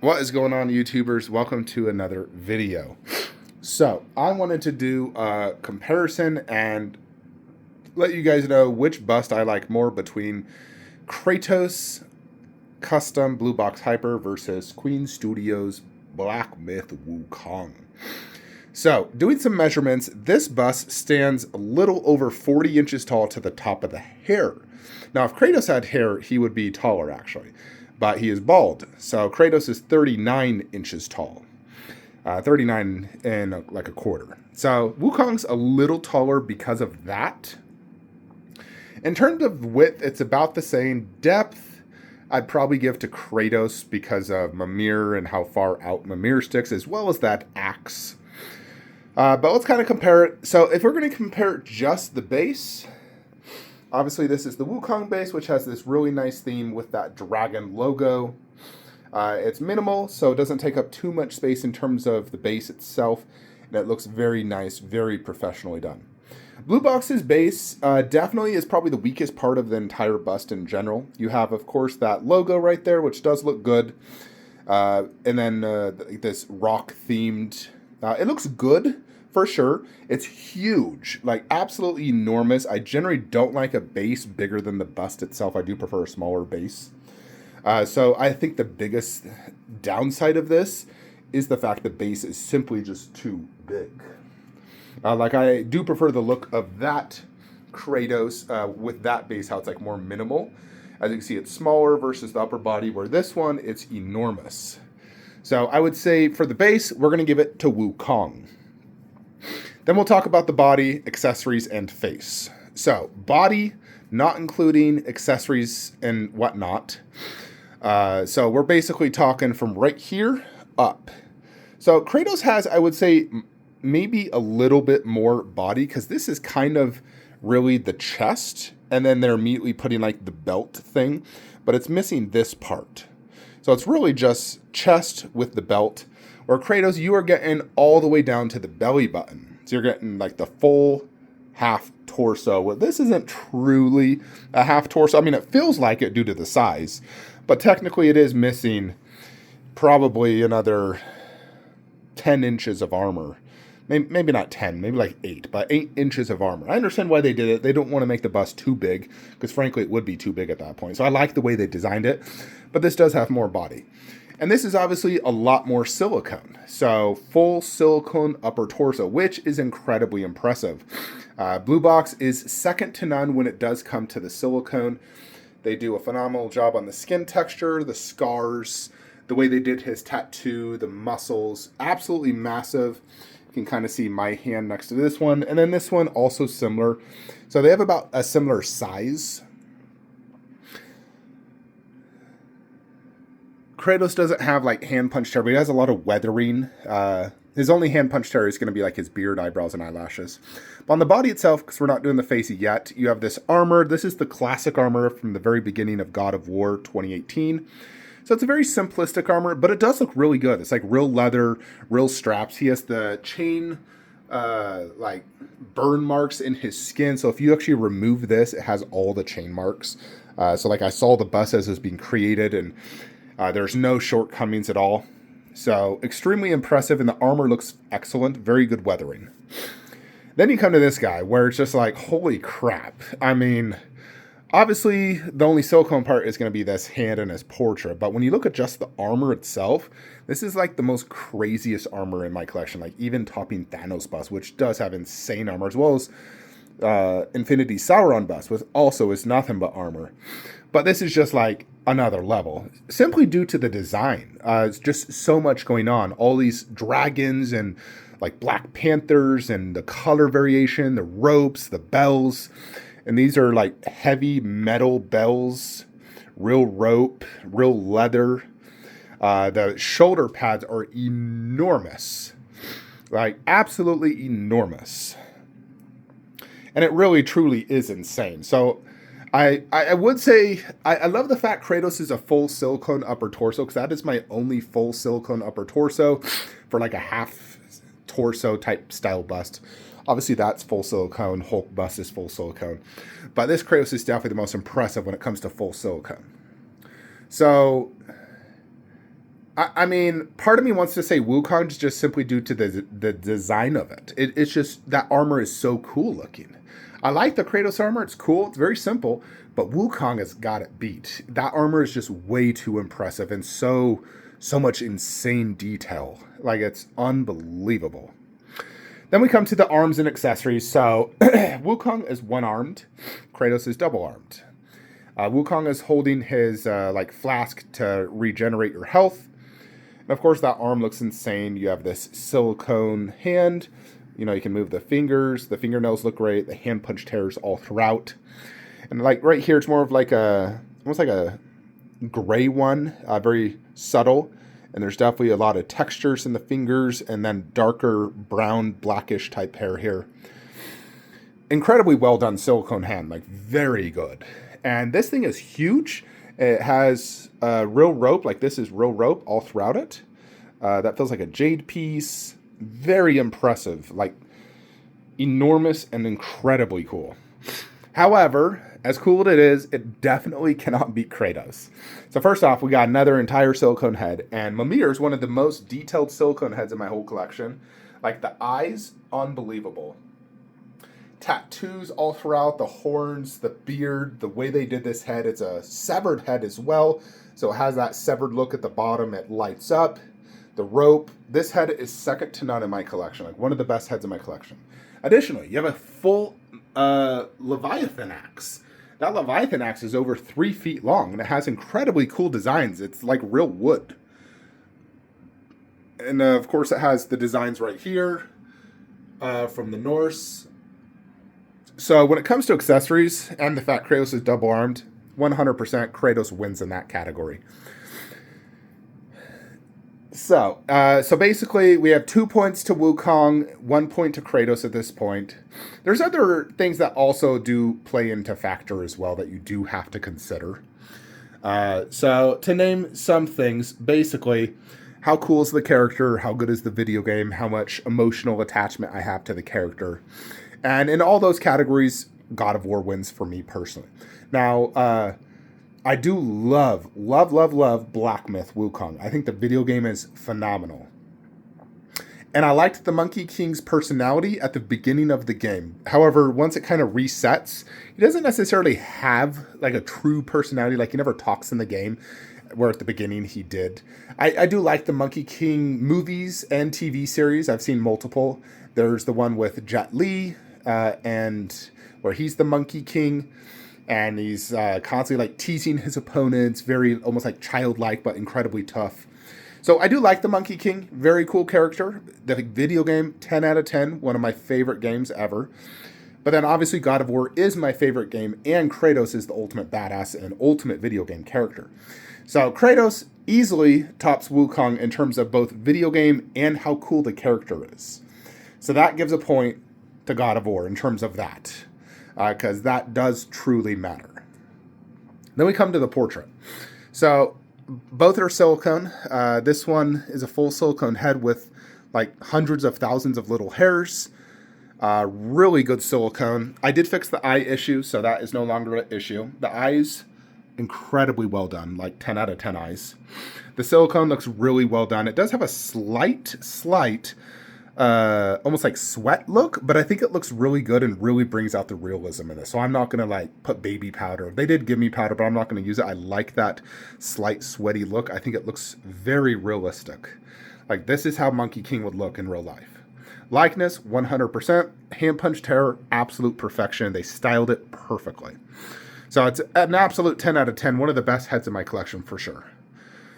What is going on, YouTubers? Welcome to another video. So I wanted to do a comparison and let you guys know which bust I like more between Kratos Custom Blue Box Hyper versus Queen Studios Black Myth Wukong. So doing some measurements, this bust stands a little over 40 inches tall to the top of the hair. Now, if Kratos had hair, he would be taller actually, but he is bald. So Kratos is 39 inches tall, 39 and like a quarter. So Wukong's a little taller because of that. In terms of width, it's about the same. Depth, I'd probably give to Kratos because of Mimir and how far out Mimir sticks, as well as that axe. But let's kind of compare it. So if we're going to compare just the base, obviously this is the Wukong base, which has this really nice theme with that dragon logo. It's minimal, so it doesn't take up too much space in terms of the base itself, and it looks very nice, very professionally done. Blue Box's base definitely is probably the weakest part of the entire bust in general. You have, of course, that logo right there, which does look good, and then this rock-themed. It looks good, for sure. It's huge, like absolutely enormous. I generally don't like a base bigger than the bust itself. I do prefer a smaller base. So I think the biggest downside of this is the fact the base is simply just too big. Like I do prefer the look of that Kratos with that base, how it's like more minimal. As you can see, it's smaller versus the upper body, where this one, it's enormous. So I would say for the base, we're going to give it to Wukong. Then we'll talk about the body, accessories, and face. So body, not including accessories and whatnot. So we're basically talking from right here up. So Kratos has, I would say, maybe a little bit more body, because this is kind of really the chest, and then they're immediately putting like the belt thing, but it's missing this part. So it's really just chest with the belt, where Kratos, you are getting all the way down to the belly button. So you're getting like the full half torso. Well, this isn't truly a half torso. I mean, it feels like it due to the size, but technically it is missing probably another 10 inches of armor. Maybe not 10, maybe like 8, but 8 inches of armor. I understand why they did it. They don't want to make the bust too big, because frankly, it would be too big at that point. So I like the way they designed it, but this does have more body. And this is obviously a lot more silicone. So full silicone upper torso, which is incredibly impressive. Blue Box is second to none when it does come to the silicone. They do a phenomenal job on the skin texture, the scars, the way they did his tattoo, the muscles, absolutely massive. You can kind of see my hand next to this one. And then this one also similar. So they have about a similar size. Kratos doesn't have like hand punch tear, but he has a lot of weathering. His only hand punch tear is going to be like his beard, eyebrows, and eyelashes. But on the body itself, because we're not doing the face yet, you have this armor. This is the classic armor from the very beginning of God of War 2018. So it's a very simplistic armor, but it does look really good. It's like real leather, real straps. He has the chain like burn marks in his skin. So if you actually remove this, it has all the chain marks. So like I saw the bust as it was being created, and there's no shortcomings at all. So extremely impressive, and the armor looks excellent. Very good weathering. Then you come to this guy, where it's just like, holy crap. I mean, obviously, the only silicone part is going to be this hand and his portrait. But when you look at just the armor itself, this is like the most craziest armor in my collection. Like even topping Thanos bust, which does have insane armor, as well as Infinity Sauron bust, which also is nothing but armor. But this is just like another level, simply due to the design. It's just so much going on. All these dragons and like Black Panthers, and the color variation, the ropes, the bells. And these are like heavy metal bells, real rope, real leather. The shoulder pads are enormous, like absolutely enormous. And it really, truly is insane. So I would say I love the fact Kratos is a full silicone upper torso, because that is my only full silicone upper torso for like a half torso type style bust. Obviously, that's full silicone. Hulk bust is full silicone. But this Kratos is definitely the most impressive when it comes to full silicone. So I mean, part of me wants to say Wukong just simply due to the design of it. It's just that armor is so cool looking. I like the Kratos armor. It's cool. It's very simple. But Wukong has got it beat. That armor is just way too impressive and so much insane detail. Like, it's unbelievable. Then we come to the arms and accessories. So Wukong is one-armed. Kratos is double-armed. Wukong is holding his like flask to regenerate your health. And of course, that arm looks insane. You have this silicone hand. You know, you can move the fingers. The fingernails look great. The hand punch tears all throughout. And like right here, it's more of like almost like a gray one, very subtle. And there's definitely a lot of textures in the fingers and then darker brown, blackish type hair here. Incredibly well done silicone hand, like very good. And this thing is huge. It has real rope, like this is real rope all throughout it. That feels like a jade piece. Very impressive, like enormous and incredibly cool. However, as cool as it is, it definitely cannot beat Kratos. So first off, we got another entire silicone head. And Mimir is one of the most detailed silicone heads in my whole collection. Like the eyes, unbelievable. Tattoos all throughout, the horns, the beard, the way they did this head. It's a severed head as well. So it has that severed look at the bottom. It lights up. The rope. This head is second to none in my collection. Like one of the best heads in my collection. Additionally, you have a full Leviathan axe. That Leviathan axe is over 3 feet long, and it has incredibly cool designs. It's like real wood. And of course, it has the designs right here from the Norse. So when it comes to accessories and the fact Kratos is double-armed, 100% Kratos wins in that category. So basically, we have 2 points to Wukong, 1 point to Kratos at this point. There's other things that also do play into factor as well that you do have to consider. So to name some things, basically, how cool is the character? How good is the video game? How much emotional attachment I have to the character? And in all those categories, God of War wins for me personally. Now, I do love Black Myth Wukong. I think the video game is phenomenal. And I liked the Monkey King's personality at the beginning of the game. However, once it kind of resets, he doesn't necessarily have like a true personality. Like he never talks in the game, where at the beginning he did. I do like the Monkey King movies and TV series. I've seen multiple. There's the one with Jet Li, and where he's the Monkey King. And he's constantly like teasing his opponents, very almost like childlike, but incredibly tough. So I do like the Monkey King, very cool character. The video game, 10 out of 10, one of my favorite games ever. But then obviously God of War is my favorite game, and Kratos is the ultimate badass and ultimate video game character. So Kratos easily tops Wukong in terms of both video game and how cool the character is. So that gives a point to God of War in terms of that. Because that does truly matter. Then we come to the portrait. So both are silicone. This one is a full silicone head with like hundreds of thousands of little hairs. Really good silicone. I did fix the eye issue, so that is no longer an issue. The eyes, incredibly well done, like 10 out of 10 eyes. The silicone looks really well done. It does have a slight almost like sweat look, but I think it looks really good and really brings out the realism in this. So I'm not gonna like put baby powder. They did give me powder, but I'm not gonna use it. I like that slight sweaty look. I think it looks very realistic. Like this is how Monkey King would look in real life. Likeness, 100%. Hand punch terror, absolute perfection. They styled it perfectly. So it's an absolute 10 out of 10. One of the best heads in my collection for sure.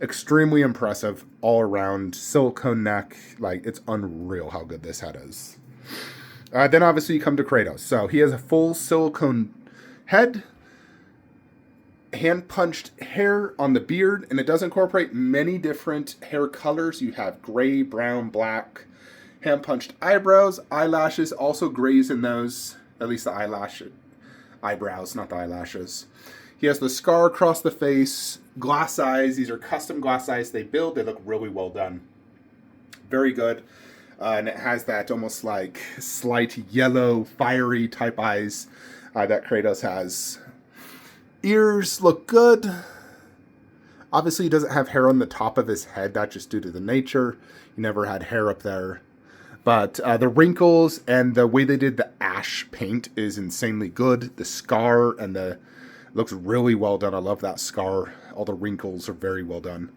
Extremely impressive all around, silicone neck, like it's unreal how good this head is. Then obviously you come to Kratos. So he has a full silicone head, hand punched hair on the beard, and it does incorporate many different hair colors. You have gray, brown, black, hand punched eyebrows, eyelashes, also grays in those, at least the eyebrows, not the eyelashes. He has the scar across the face, glass eyes. These are custom glass eyes they build. They look really well done. Very good. And it has that almost like slight yellow, fiery type eyes that Kratos has. Ears look good. Obviously, he doesn't have hair on the top of his head. That's just due to the nature. He never had hair up there. But the wrinkles and the way they did the ash paint is insanely good. The scar and the looks really well done. I love that scar. All the wrinkles are very well done.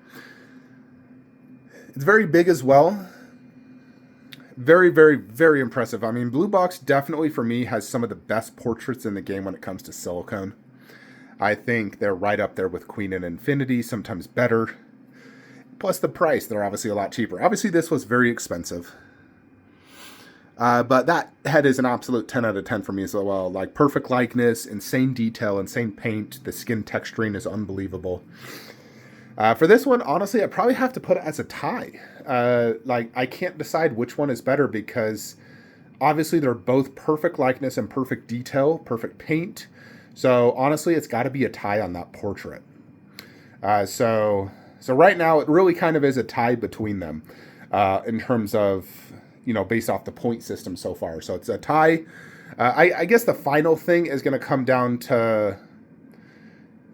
It's very big as well. Very, very, very impressive. I mean, Blue Box definitely for me has some of the best portraits in the game when it comes to silicone. I think they're right up there with Queen and Infinity, sometimes better. Plus the price, they're obviously a lot cheaper. Obviously this was very expensive. But that head is an absolute 10 out of 10 for me as well. Like perfect likeness, insane detail, insane paint. The skin texturing is unbelievable. For this one, honestly, I probably have to put it as a tie. Like I can't decide which one is better because obviously they're both perfect likeness and perfect detail, perfect paint. So honestly, it's got to be a tie on that portrait. So right now it really kind of is a tie between them in terms of, you know, based off the point system so far. So it's a tie. I guess the final thing is going to come down to,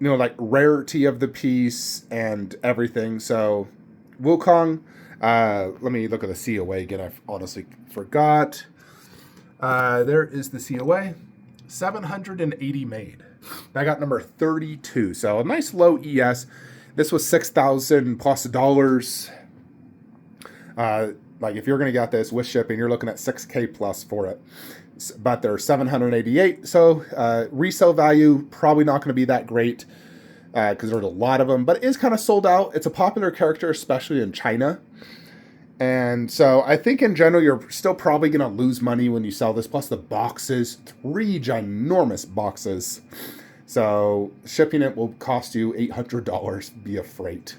you know, like rarity of the piece and everything. So Wukong, let me look at the COA again. I honestly forgot. There is the COA. 780 made. I got number 32. So a nice low ES. This was $6,000 plus dollars. Like if you're going to get this with shipping, you're looking at $6K plus for it. But they're 788. So resale value probably not going to be that great because there's a lot of them. But it is kind of sold out. It's a popular character, especially in China. And so I think in general, you're still probably going to lose money when you sell this. Plus the boxes, 3 ginormous boxes. So shipping it will cost you $800 via freight.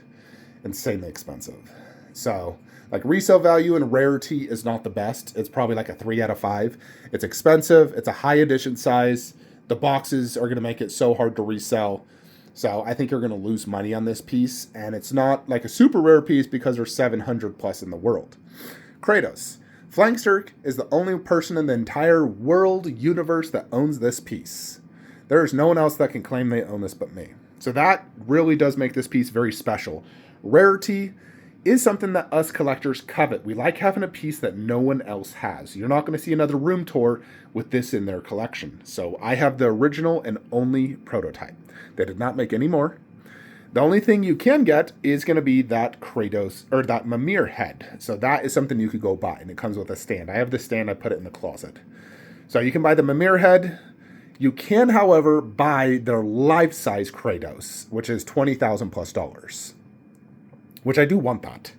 Insanely expensive. So like resale value and rarity is not the best. It's probably like a 3 out of 5. It's expensive. It's a high edition size. The boxes are going to make it so hard to resell. So I think you're going to lose money on this piece. And it's not like a super rare piece because there's 700 plus in the world. Kratos. Flankster is the only person in the entire world universe that owns this piece. There is no one else that can claim they own this but me. So that really does make this piece very special. Rarity is something that us collectors covet. We like having a piece that no one else has. You're not going to see another room tour with this in their collection. So I have the original and only prototype. They did not make any more. The only thing you can get is going to be that Kratos, or that Mimir head. So that is something you could go buy, and it comes with a stand. I have the stand, I put it in the closet. So you can buy the Mimir head. You can, however, buy their life-size Kratos, which is $20,000 plus dollars. Which I do want that.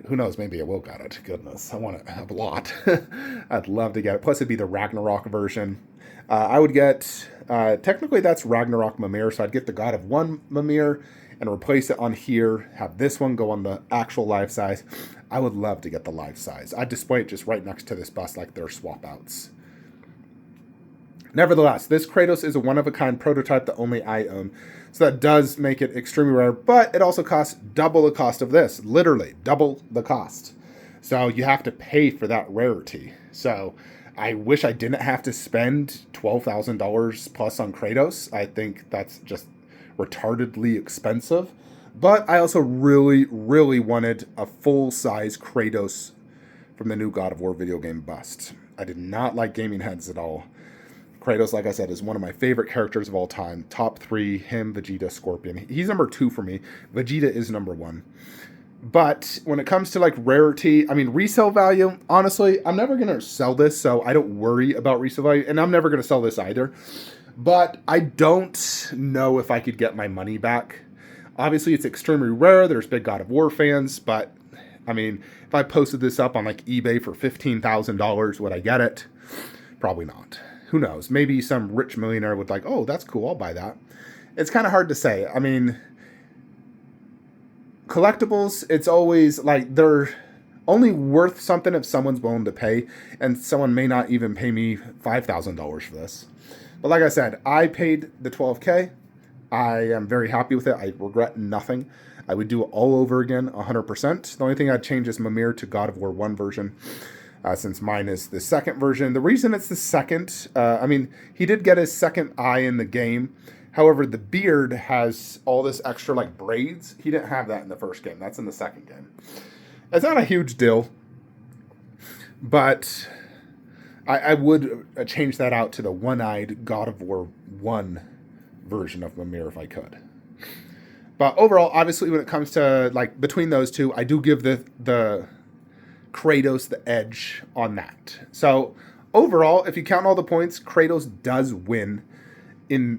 Who knows, maybe I will get it. Goodness, I want it a lot. I'd love to get it. Plus, it'd be the Ragnarok version. I would get, technically that's Ragnarok Mimir, so I'd get the God of One Mimir and replace it on here, have this one go on the actual life size. I would love to get the life size. I'd display it just right next to this bust like they're swap outs. Nevertheless, this Kratos is a one-of-a-kind prototype that only I own. So that does make it extremely rare, but it also costs double the cost of this. Literally, double the cost. So you have to pay for that rarity. So I wish I didn't have to spend $12,000 plus on Kratos. I think that's just retardedly expensive. But I also really, really wanted a full-size Kratos from the new God of War video game bust. I did not like gaming heads at all. Kratos, like I said, is one of my favorite characters of all time. Top 3, him, Vegeta, Scorpion. He's number 2 for me. Vegeta is number 1. But when it comes to like rarity, I mean, resale value, honestly, I'm never going to sell this, so I don't worry about resale value. And I'm never going to sell this either. But I don't know if I could get my money back. Obviously, it's extremely rare. There's big God of War fans. But, I mean, if I posted this up on like eBay for $15,000, would I get it? Probably not. Who knows? Maybe some rich millionaire would like, oh, that's cool, I'll buy that. It's kind of hard to say. I mean, collectibles, it's always like they're only worth something if someone's willing to pay, and someone may not even pay me $5,000 for this. But like I said, I paid the $12K. I am very happy with it. I regret nothing. I would do it all over again, 100%. The only thing I'd change is Mimir to God of War 1 version. Since mine is the second version. The reason it's the second, I mean, he did get his second eye in the game. However, the beard has all this extra like braids. He didn't have that in the first game. That's in the second game. It's not a huge deal, but I would change that out to the one-eyed God of War 1 version of Mimir if I could. But overall, obviously, when it comes to like between those two, I do give the Kratos the edge on that. So overall, if you count all the points, Kratos does win in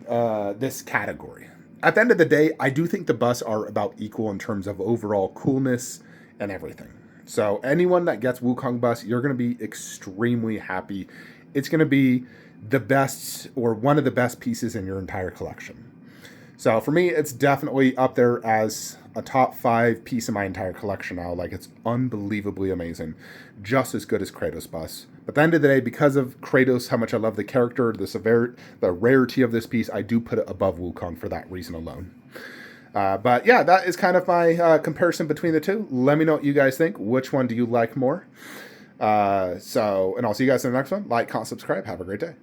this category. At the end of the day, I do think the busts are about equal in terms of overall coolness and everything. So anyone that gets Wukong bust, you're going to be extremely happy. It's going to be the best or one of the best pieces in your entire collection. So for me, it's definitely up there as a top 5 piece in my entire collection now. Like, it's unbelievably amazing. Just as good as Kratos bust. But at the end of the day, because of Kratos, how much I love the character, the rarity of this piece, I do put it above Wukong for that reason alone. But yeah, that is kind of my comparison between the two. Let me know what you guys think. Which one do you like more? And I'll see you guys in the next one. Like, comment, subscribe. Have a great day.